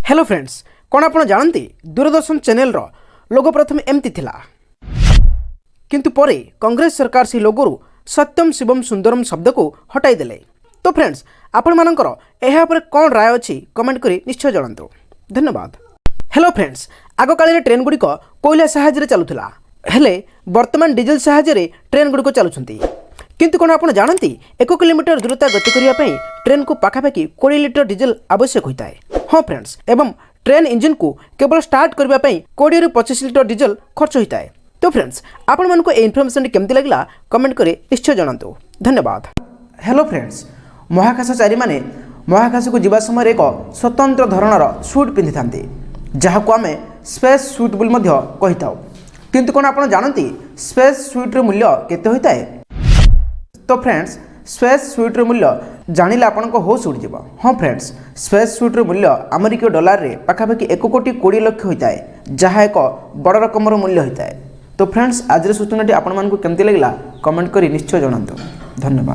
Hello friends, कौन आप जानते दूरदर्शन चैनल रो लोगो प्रथम एमती थिला किंतु परे कांग्रेस सरकार से लोगोरु सत्यम शिवम सुंदरम शब्द को हटाई देले। तो फ्रेंड्स, आपण मानकर एहा पर कौन राय अछि कमेंट करी निश्चय जणांतु। धन्यवाद। हेलो फ्रेंड्स, आग काल ट्रेन गुड़िक कोयला साहाय्य चलुला हेले वर्तमान डीजेल साहाय्य ट्रेन गुड़िक चलुछंती। किंतु कौन आप जानते 1 किलोमीटर दूरता गति करने ट्रेन को पाखापाखि 20 लिटर डीजेल आवश्यक होता है। हाँ फ्रेंड्स, एवं ट्रेन इंजिन को केवल स्टार्ट करने 20 ରୁ 25 लिटर डीजेल खर्च होता है। तो फ्रेंड्स, आपण मानक इनफर्मेशन केमती लगला कमेंट करे निश्चय जणांतु। धन्यवाद। हेलो फ्रेंड्स, महाकाशचारी माने महाकाश को जीवा समय एक स्वतंत्र धरणर सूट पिंधि थांती, जहां को आमे स्पेस सूट बोली मध्य कहिताउ। किंतु कोन आपण जानती स्पेस सूट रो मूल्य केते होता है? तो फ्रेंड्स, स्पेस सूट रो मूल्य जानिले आपण को होश उड़ जीव। हाँ फ्रेंड्स, स्पेस सूट रो मूल्य अमेरिकीय डॉलर रे पाखापाखि 1,20,00,000 होता है, जहाँ एक बड़ रकमर मूल्य होता है। तो फ्रेंड्स, आज सूचनाटी आपण मानकु केमती लगला कमेंट करी निश्चय जणांतु। धन्यवाद।